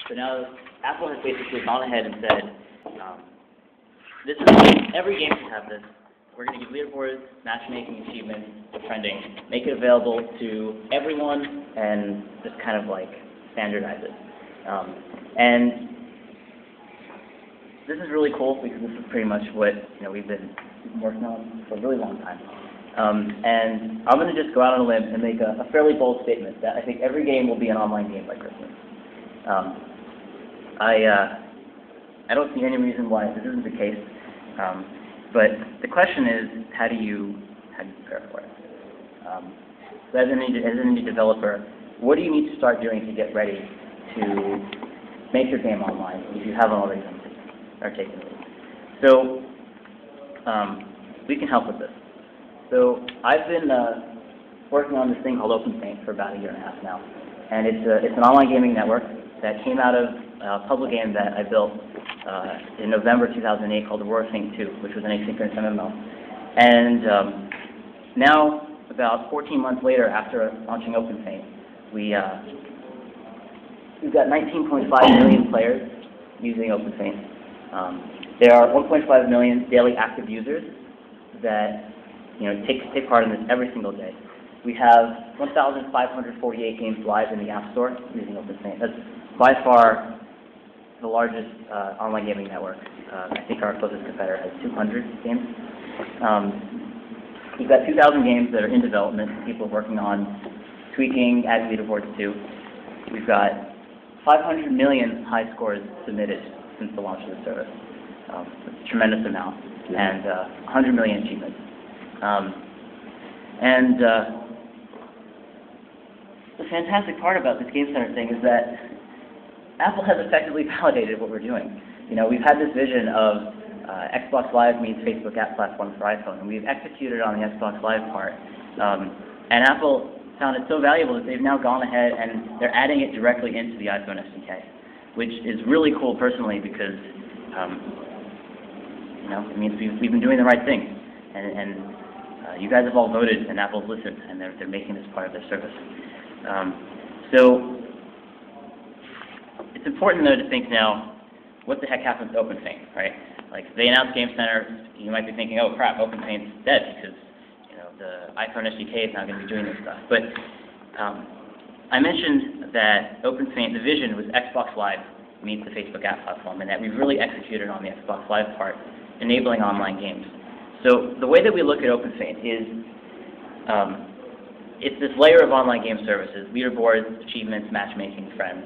So now Apple has basically gone ahead and said, this is, every game should have this. We're going to give leaderboards, matchmaking, achievements, trending, make it available to everyone, and just kind of like standardize it. And this is really cool because this is pretty much what we've been working on for a really long time. And I'm going to just go out on a limb and make a fairly bold statement that I think every game will be an online game by Christmas. I don't see any reason why this isn't the case. But the question is, how do you prepare for it? So as an indie developer, what do you need to start doing to get ready to make your game online if you haven't already done it or taken it? So we can help with this. So I've been working on this thing called Feint for about 1.5 years now, and it's an online gaming network that came out of a public game that I built in November 2008 called the Feint 2, which was an asynchronous MMO. And now, about 14 months later, after launching Feint, we've got 19.5 million players using Feint. There are 1.5 million daily active users that take part in this every single day. We have 1,548 games live in the App Store using Feint. That's by far the largest online gaming network. I think our closest competitor has 200 games. We've got 2,000 games that are in development. People are working on tweaking, adding leaderboards to. We've got 500 million high scores submitted since the launch of the service. It's a tremendous amount, and 100 million achievements. The fantastic part about this Game Center thing is that Apple has effectively validated what we're doing. We've had this vision of Xbox Live means Facebook app platform for iPhone, and we've executed on the Xbox Live part. And Apple found it so valuable that they've now gone ahead and they're adding it directly into the iPhone SDK, which is really cool personally because it means we've been doing the right thing, and you guys have all voted, and Apple's listened, and they're making this part of their service. So it's important though to think now, what the heck happens to Feint, right? Like they announced Game Center, you might be thinking, oh crap, Feint's dead because the iPhone SDK is not going to be doing this stuff. But I mentioned that Feint, the vision was Xbox Live meets the Facebook app platform, and that we've really executed on the Xbox Live part, enabling online games. So the way that we look at Feint is it's this layer of online game services, leaderboards, achievements, matchmaking, friends,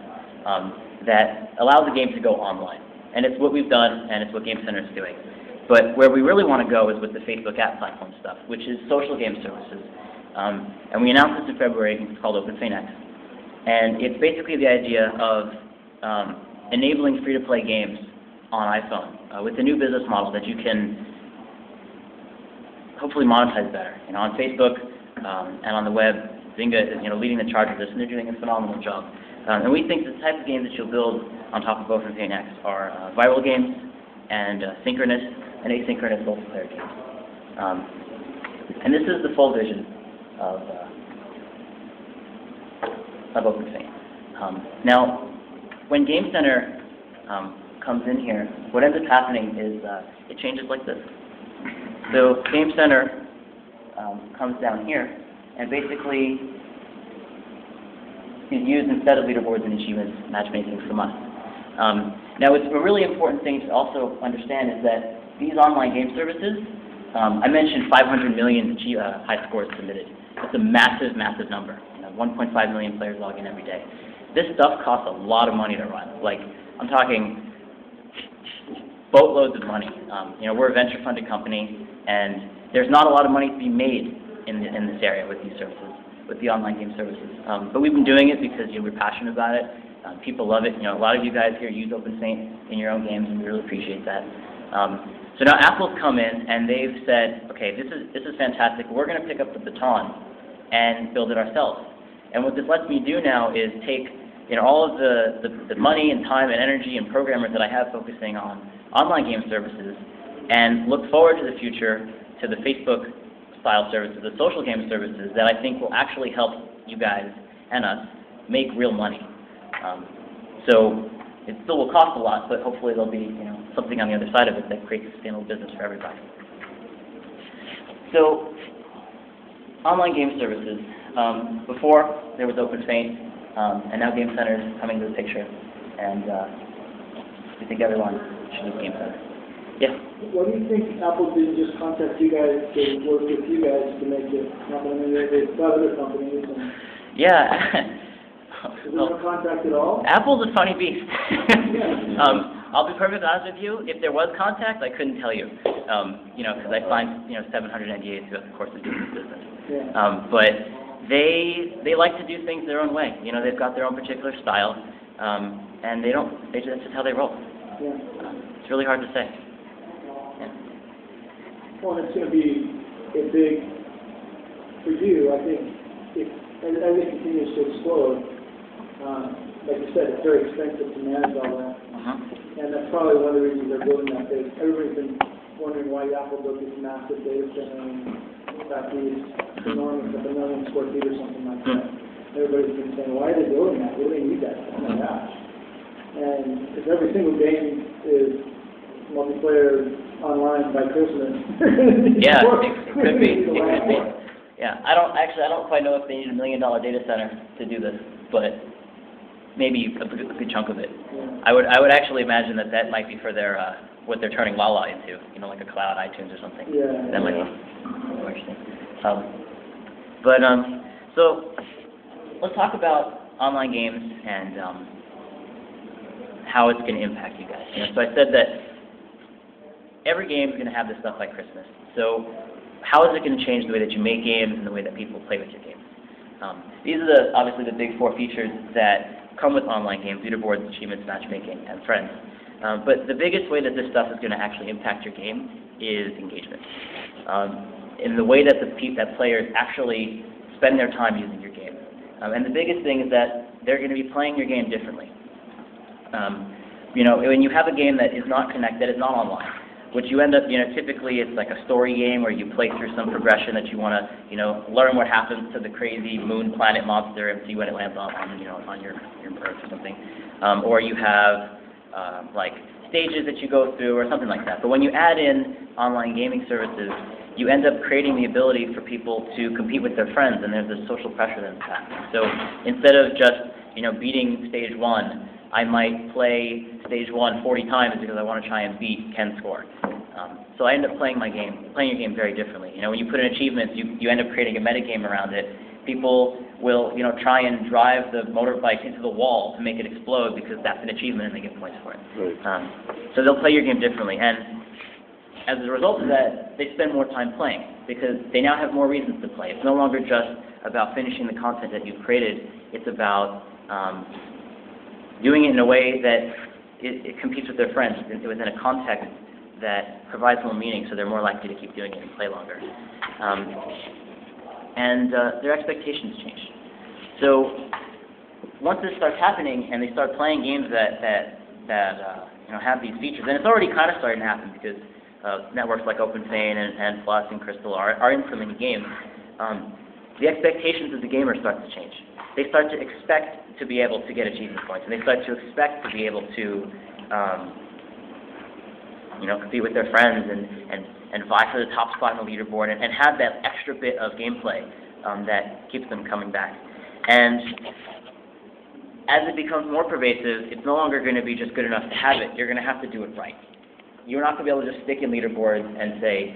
that allows the game to go online. And it's what we've done, and it's what Game Center is doing. But where we really want to go is with the Facebook app platform stuff, which is social game services. And we announced this in February. It's called Feint X. And it's basically the idea of enabling free-to-play games on iPhone with a new business model that you can hopefully monetize better. On Facebook and on the web, Zynga is leading the charge of this, and they're doing a phenomenal job. And we think the type of games that you'll build on top of Feint X are viral games and synchronous and asynchronous multiplayer games. And this is the full vision of Feint. Now, when Game Center comes in here, what ends up happening is it changes like this. So Game Center comes down here, and basically is used instead of leaderboards and achievements matchmaking from us. Now, it's a really important thing to also understand is that these online game services, I mentioned 500 million high scores submitted. That's a massive, massive number. 1.5 million players log in every day. This stuff costs a lot of money to run. Like, I'm talking boatloads of money. We're a venture-funded company, and there's not a lot of money to be made in this area with these services, with the online game services. But we've been doing it because we're passionate about it. People love it. A lot of you guys here use Feint in your own games, and we really appreciate that. So now Apple's come in and they've said, okay, this is fantastic. We're going to pick up the baton and build it ourselves. And what this lets me do now is take all of the money and time and energy and programmers that I have focusing on online game services and look forward to the future to the Facebook-style services, the social game services that I think will actually help you guys and us make real money. So it still will cost a lot, but hopefully there'll be, something on the other side of it that creates a sustainable business for everybody. So, online game services. Before, there was Feint, and now Game Center is coming to the picture, and we think everyone should use Game Center. Yeah? What do you think Apple didn't just contact you guys to work with you guys to make it happen? I mean, they've got other companies. And yeah. Is there no contact at all? Apple's a funny beast. I'll be perfectly honest with you. If there was contact, I couldn't tell you. Because I signed 700 NDAs throughout the course of doing this business. Yeah. But they like to do things their own way. They've got their own particular style, and that's just how they roll. Yeah. It's really hard to say. Yeah. Well, it's going to be a big, for you, I think, as it continues to explode, like you said, it's very expensive to manage all that. And that's probably one of the reasons they're building that big. Everybody's been wondering why Apple built this massive data center and factories, enormous, like 1 million square feet or something like that. Everybody's been saying, why are they building that? What do they need that? Oh my gosh. And if every single game is multiplayer online by Christmas. Yeah, it could be. Yeah, I don't quite know if they need $1 million data center to do this, but maybe a good chunk of it. Yeah. I would actually imagine that might be for their what they're turning Lala into, like a cloud iTunes or something. Yeah. That might be more interesting. So let's talk about online games and how it's going to impact you guys. So I said that every game is going to have this stuff like Christmas. So how is it going to change the way that you make games and the way that people play with your games? These are obviously the big 4 features that come with online games: leaderboards, achievements, matchmaking, and friends. But the biggest way that this stuff is going to actually impact your game is engagement. In the way that that players actually spend their time using your game. And the biggest thing is that they're going to be playing your game differently. When you have a game that is not connected, is not online, what you end up, typically it's like a story game where you play through some progression that you want to, learn what happens to the crazy moon planet monster and see when it lands on your Earth or something. Or you have like stages that you go through or something like that. But when you add in online gaming services, you end up creating the ability for people to compete with their friends, and there's this social pressure that's happening. So instead of just, beating stage 1, I might play stage 1 40 times because I want to try and beat Ken's score. So I end up playing your game very differently. When you put in achievements, you end up creating a metagame around it. People will, try and drive the motorbike into the wall to make it explode because that's an achievement and they get points for it. Right. So they'll play your game differently. And as a result of that, they spend more time playing because they now have more reasons to play. It's no longer just about finishing the content that you've created. It's about doing it in a way that it competes with their friends within a context that provides more meaning, so they're more likely to keep doing it and play longer. And their expectations change. So once this starts happening and they start playing games that have these features, and it's already kind of starting to happen because networks like Feint and Plus and Crystal are implementing games. The expectations of the gamer start to change. They start to expect to be able to get achievement points, and they start to expect to be able to compete with their friends and vie for the top spot on the leaderboard and have that extra bit of gameplay that keeps them coming back. And as it becomes more pervasive, it's no longer going to be just good enough to have it. You're going to have to do it right. You're not going to be able to just stick in leaderboards and say,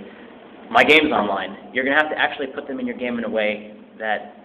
my game's online. You're going to have to actually put them in your game in a way that